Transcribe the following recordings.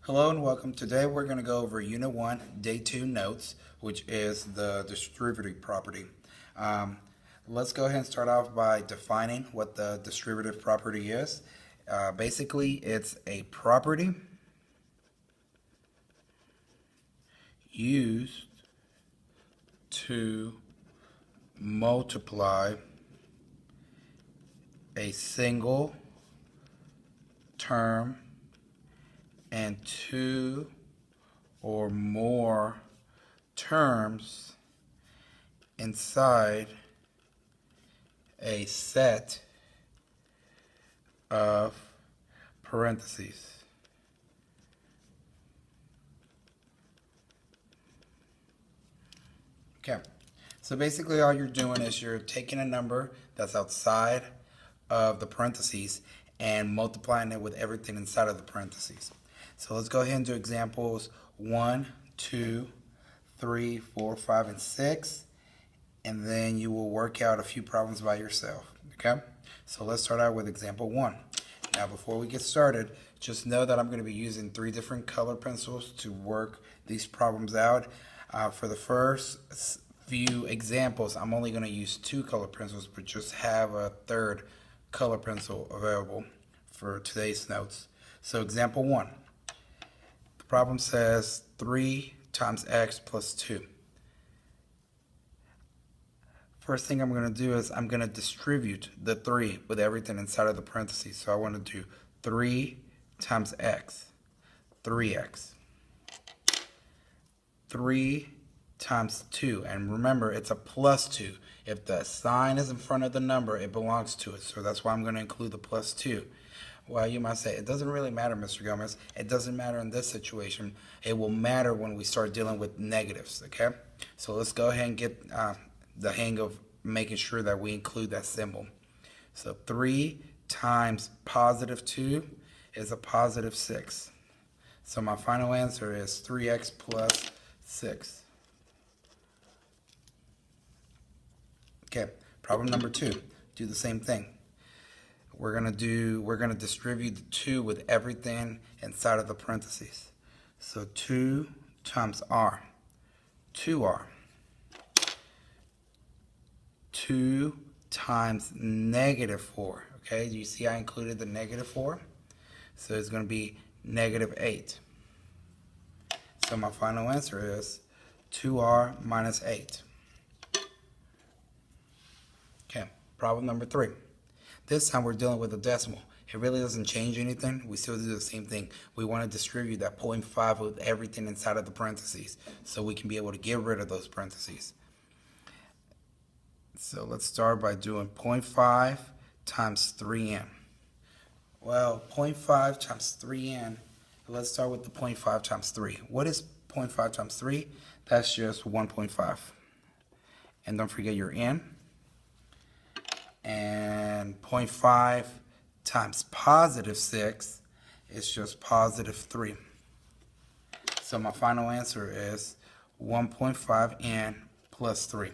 Hello and welcome. Today we're going to go over Unit 1, Day 2 notes, which is the distributive property. Let's go ahead and start off by defining what the distributive property is. Basically, it's a property used to multiply a single term and two or more terms inside a set of parentheses. Okay, so basically all you're doing is you're taking a number that's outside of the parentheses and multiplying it with everything inside of the parentheses. So let's go ahead and do examples 1, 2, 3, 4, 5, and 6, and then you will work out a few problems by yourself. Okay? So let's start out with example 1. Now before we get started, just know that I'm going to be using 3 different color pencils to work these problems out. For the first few examples, I'm only going to use 2 color pencils, but just have a third color pencil available for today's notes. So example 1. The problem says 3 times x plus 2. First thing I'm going to do is I'm going to distribute the 3 with everything inside of the parentheses. So I want to do 3 times x, 3x. 3 times 2, and remember it's a plus 2. If the sign is in front of the number, it belongs to it, so that's why I'm going to include the plus 2. Well, you might say, it doesn't really matter, Mr. Gomez. It doesn't matter in this situation. It will matter when we start dealing with negatives, okay? So let's go ahead and get the hang of making sure that we include that symbol. So 3 times positive 2 is a positive 6. So my final answer is 3x plus 6. Okay, problem number 2. Do the same thing. We're gonna distribute the 2 with everything inside of the parentheses. So 2 times r, 2r. 2 times negative 4. Okay, you see I included the negative 4? So it's going to be negative 8. So my final answer is 2r minus 8. Okay, problem number 3. This time we're dealing with a decimal. It really doesn't change anything. We still do the same thing. We want to distribute that 0.5 with everything inside of the parentheses so we can be able to get rid of those parentheses. So let's start by doing 0.5 times 3n. Well, 0.5 times 3n, let's start with the 0.5 times 3. What is 0.5 times 3? That's just 1.5. And don't forget your n. And 0.5 times positive 6 is just positive 3. So my final answer is 1.5n plus 3.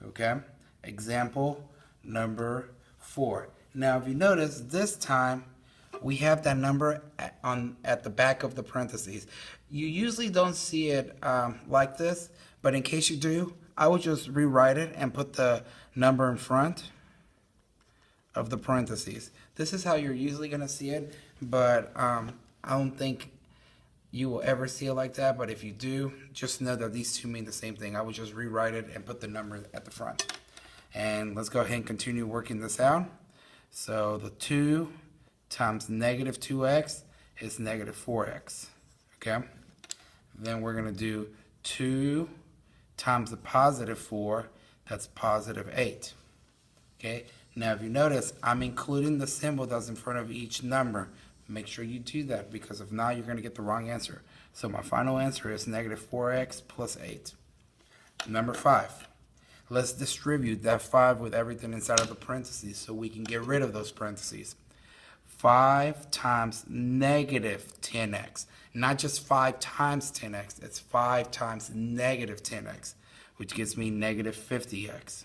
Okay? Example number 4. Now if you notice, this time we have that number at the back of the parentheses. You usually don't see it like this, but in case you do, I would just rewrite it and put the number in front of the parentheses. This is how you're usually going to see it, but I don't think you will ever see it like that. But if you do, just know that these two mean the same thing. I would just rewrite it and put the number at the front. And let's go ahead and continue working this out. So the 2 times negative 2x is negative 4x. Okay? Then we're going to do 2 times the positive 4, that's positive 8. Okay? Now if you notice, I'm including the symbol that's in front of each number. Make sure you do that, because if not, you're going to get the wrong answer. So my final answer is negative 4x plus 8. Number 5. Let's distribute that 5 with everything inside of the parentheses so we can get rid of those parentheses. 5 times negative 10x. Not just 5 times 10x, it's 5 times negative 10x, which gives me negative 50x.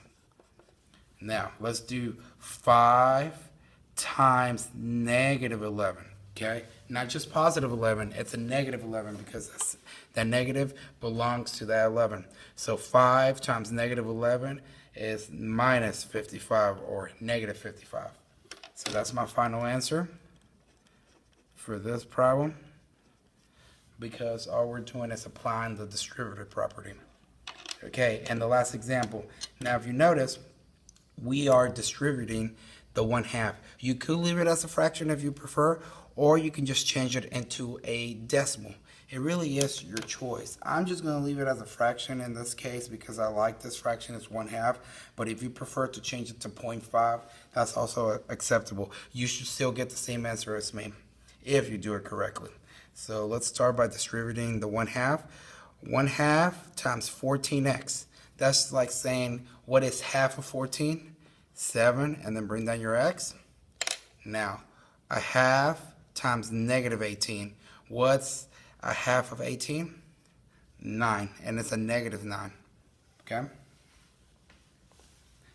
Now, let's do 5 times negative 11. Okay, not just positive 11, it's a negative 11 because that negative belongs to that 11. So 5 times negative 11 is minus 55 or negative 55. So that's my final answer for this problem because all we're doing is applying the distributive property. Okay, and the last example. Now if you notice, we are distributing the 1/2. You could leave it as a fraction if you prefer, or you can just change it into a decimal. It really is your choice. I'm just going to leave it as a fraction in this case because I like this fraction. It's 1/2. But if you prefer to change it to 0.5, that's also acceptable. You should still get the same answer as me if you do it correctly. So let's start by distributing the 1/2. 1/2 times 14x. That's like saying, what is half of 14? 7, and then bring down your x. Now, a half times negative 18. What's a half of 18? 9, and it's a negative 9. Okay?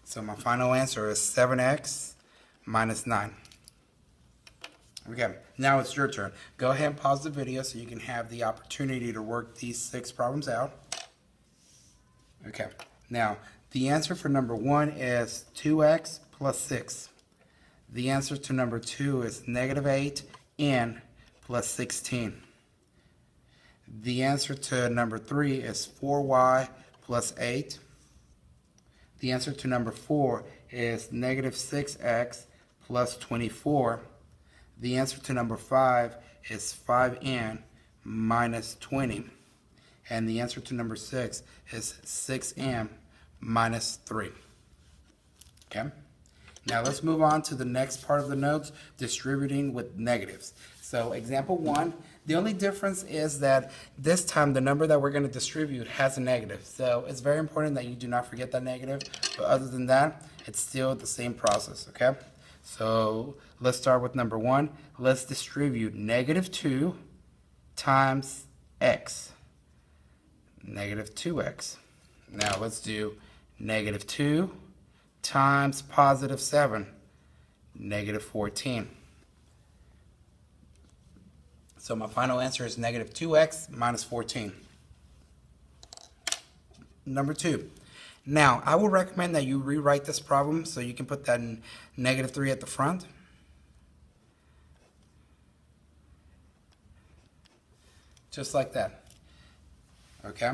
So my final answer is 7x minus 9. Okay, now it's your turn. Go ahead and pause the video so you can have the opportunity to work these 6 problems out. Okay, now the answer for number 1 is 2x plus 6. The answer to number 2 is negative 8n plus 16. The answer to number 3 is 4y plus 8. The answer to number 4 is negative 6x plus 24. The answer to number 5 is 5n minus 20. And the answer to number 6 is 6m minus 3. Okay? Now let's move on to the next part of the notes, distributing with negatives. So example 1, the only difference is that this time the number that we're going to distribute has a negative. So it's very important that you do not forget that negative. But other than that, it's still the same process, okay? So let's start with number 1. Let's distribute negative 2 times x. Negative 2x. Now let's do negative 2 times positive 7. Negative 14. So my final answer is negative 2x minus 14. Number 2. Now, I would recommend that you rewrite this problem so you can put that in negative 3 at the front. Just like that. Okay?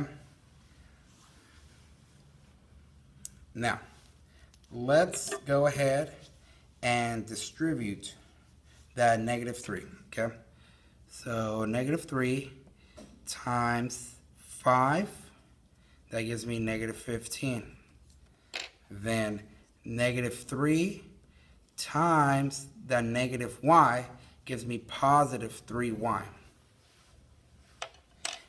Now, let's go ahead and distribute that negative 3. Okay? So, negative 3 times 5. That gives me negative 15. Then negative 3 times the negative y gives me positive 3y.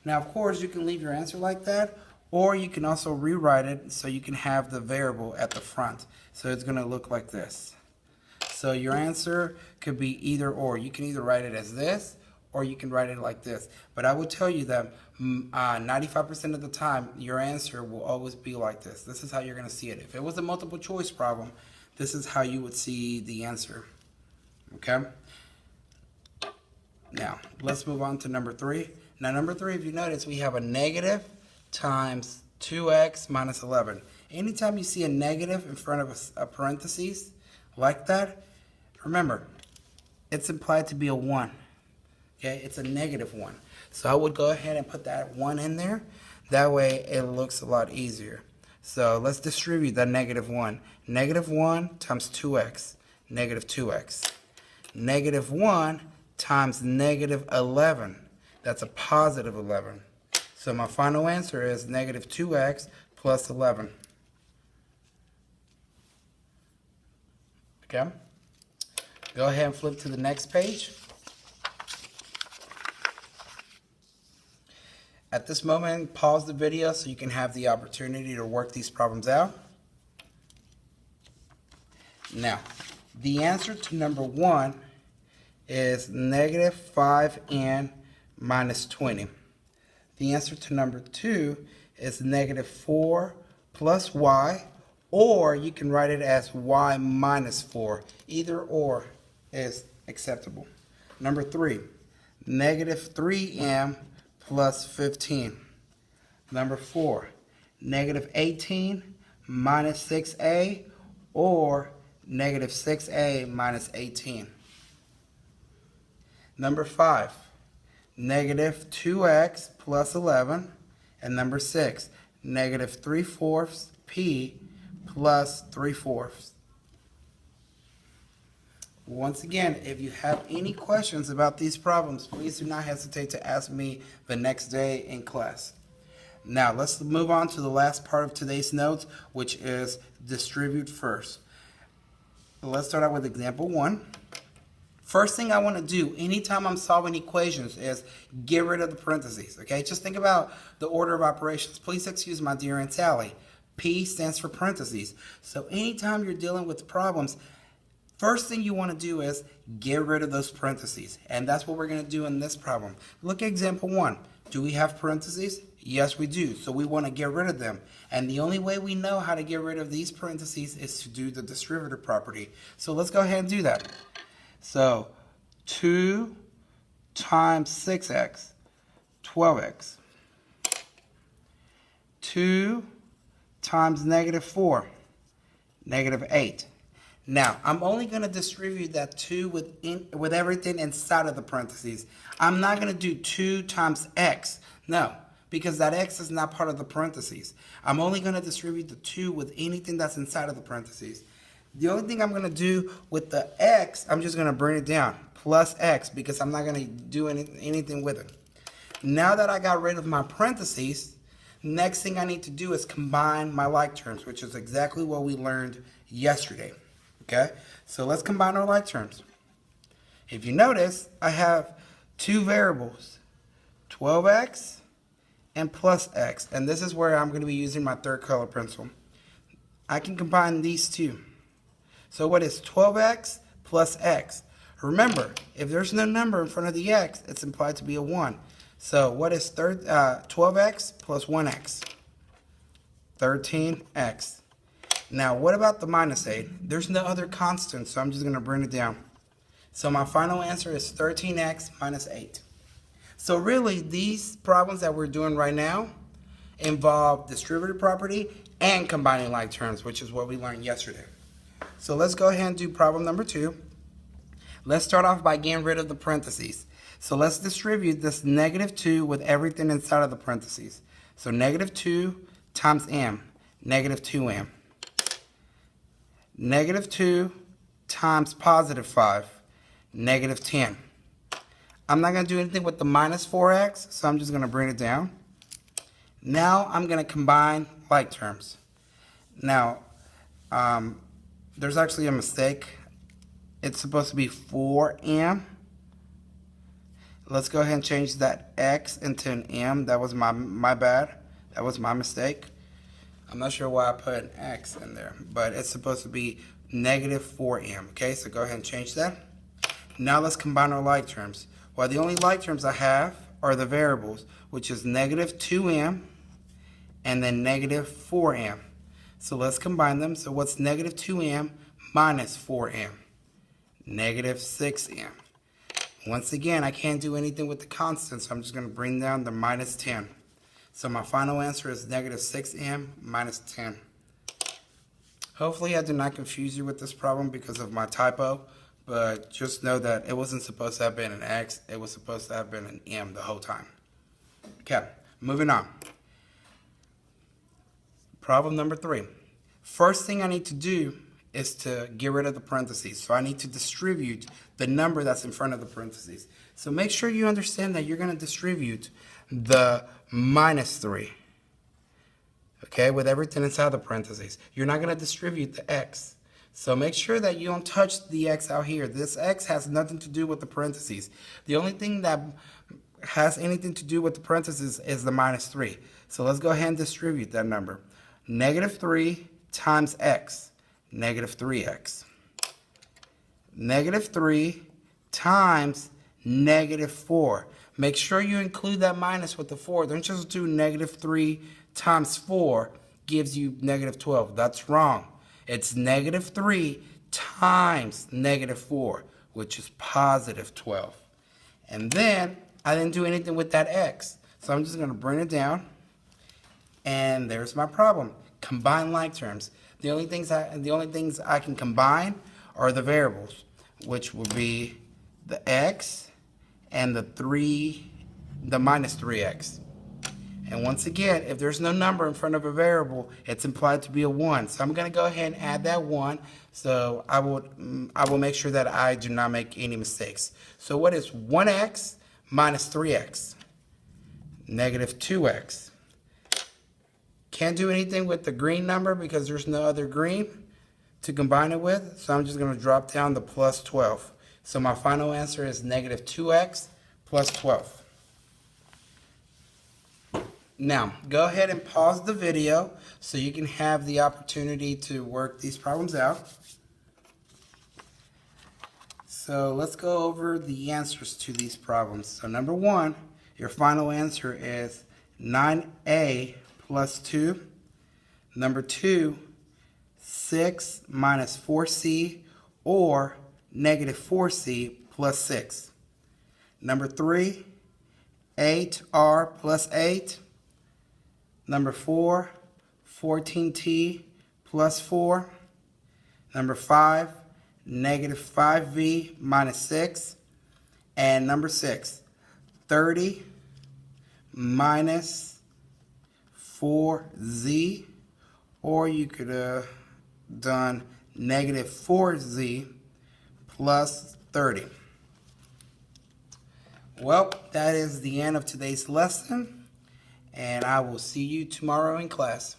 Now, of course, you can leave your answer like that, or you can also rewrite it so you can have the variable at the front. So it's going to look like this. So your answer could be either or. You can either write it as this, or you can write it like this. But I will tell you that 95% of the time, your answer will always be like this. This is how you're going to see it. If it was a multiple choice problem, this is how you would see the answer. Okay? Now, let's move on to number 3. Now, number 3, if you notice, we have a negative times 2x minus 11. Anytime you see a negative in front of a parentheses like that, remember, it's implied to be a 1. Okay, it's a negative 1. So I would go ahead and put that 1 in there. That way it looks a lot easier. So let's distribute that negative 1. Negative 1 times 2x, negative 2x. Negative 1 times negative 11. That's a positive 11. So my final answer is negative 2x plus 11. Okay? Go ahead and flip to the next page. At this moment, pause the video so you can have the opportunity to work these problems out. Now, the answer to number 1 is negative 5n minus 20. The answer to number 2 is negative 4 plus y, or you can write it as y minus 4. Either or is acceptable. Number 3, negative 3m plus 15. Number 4, negative 18 minus 6a, or negative 6a minus 18. Number 5, negative 2x plus 11. And number 6, negative 3/4 p plus 3/4. Once again, if you have any questions about these problems, please do not hesitate to ask me the next day in class. Now, let's move on to the last part of today's notes, which is distribute first. Let's start out with example 1. First thing I want to do anytime I'm solving equations is get rid of the parentheses, okay? Just think about the order of operations. Please excuse my dear Aunt Sally. P stands for parentheses. So anytime you're dealing with problems, first thing you want to do is get rid of those parentheses. And that's what we're going to do in this problem. Look at example 1. Do we have parentheses? Yes, we do. So we want to get rid of them. And the only way we know how to get rid of these parentheses is to do the distributive property. So let's go ahead and do that. So 2 times 6x, 12x. 2 times negative 4, negative 8. Now, I'm only going to distribute that 2 with everything inside of the parentheses. I'm not going to do 2 times x. No, because that x is not part of the parentheses. I'm only going to distribute the 2 with anything that's inside of the parentheses. The only thing I'm going to do with the x, I'm just going to bring it down, plus x, because I'm not going to do anything with it. Now that I got rid of my parentheses, next thing I need to do is combine my like terms, which is exactly what we learned yesterday. Okay, so let's combine our like terms. If you notice, I have two variables, 12x and plus x, and this is where I'm going to be using my third color pencil. I can combine these two. So what is 12x plus x? Remember, if there's no number in front of the x, it's implied to be a 1. So what is 12x plus 1x? 13x. Now, what about the minus 8? There's no other constant, so I'm just going to bring it down. So my final answer is 13x minus 8. So really, these problems that we're doing right now involve distributive property and combining like terms, which is what we learned yesterday. So let's go ahead and do problem number 2. Let's start off by getting rid of the parentheses. So let's distribute this negative 2 with everything inside of the parentheses. So negative 2 times m, negative 2m. Negative 2 times positive 5, negative 10. I'm not going to do anything with the minus 4x, so I'm just going to bring it down. Now I'm going to combine like terms. Now, there's actually a mistake. It's supposed to be 4m. Let's go ahead and change that x into an m. That was my bad. That was my mistake. I'm not sure why I put an x in there, but it's supposed to be negative 4m. Okay, so go ahead and change that. Now let's combine our like terms. Well, the only like terms I have are the variables, which is negative 2m and then negative 4m. So let's combine them. So what's negative 2m minus 4m? Negative 6m. Once again, I can't do anything with the constant, so I'm just going to bring down the minus 10. So my final answer is negative 6m minus 10. Hopefully I did not confuse you with this problem because of my typo, but just know that it wasn't supposed to have been an x, it was supposed to have been an m the whole time. Okay, moving on. Problem number 3. First thing I need to do is to get rid of the parentheses. So I need to distribute the number that's in front of the parentheses. So make sure you understand that you're going to distribute the minus 3, okay, with everything inside the parentheses. You're not going to distribute the x. So make sure that you don't touch the x out here. This x has nothing to do with the parentheses. The only thing that has anything to do with the parentheses is the minus 3. So let's go ahead and distribute that number. Negative 3 times x, negative 3x. Negative 3 times negative 4. Make sure you include that minus with the 4. Don't just do negative 3 times 4 gives you negative 12. That's wrong. It's negative 3 times negative 4, which is positive 12. And then I didn't do anything with that x. So I'm just going to bring it down. And there's my problem. Combine like terms. The only things I can combine are the variables, which will be the x and the minus 3x. And once again, if there's no number in front of a variable, it's implied to be a 1. So I'm going to go ahead and add that 1. So I will make sure that I do not make any mistakes. So what is 1x minus 3x? Negative 2x. Can't do anything with the green number because there's no other green to combine it with. So I'm just going to drop down the plus 12. So my final answer is negative 2x plus 12. Now, go ahead and pause the video so you can have the opportunity to work these problems out. So let's go over the answers to these problems. So number 1, your final answer is 9a plus 2. Number 2, 6 minus 4c, or negative 4c plus 6. Number 3, 8r plus 8. Number 4, 14t plus 4. Number 5, negative 5v minus 6. And number 6, 30 minus 4z. Or you could have done negative 4z plus 30. Well, that is the end of today's lesson. And I will see you tomorrow in class.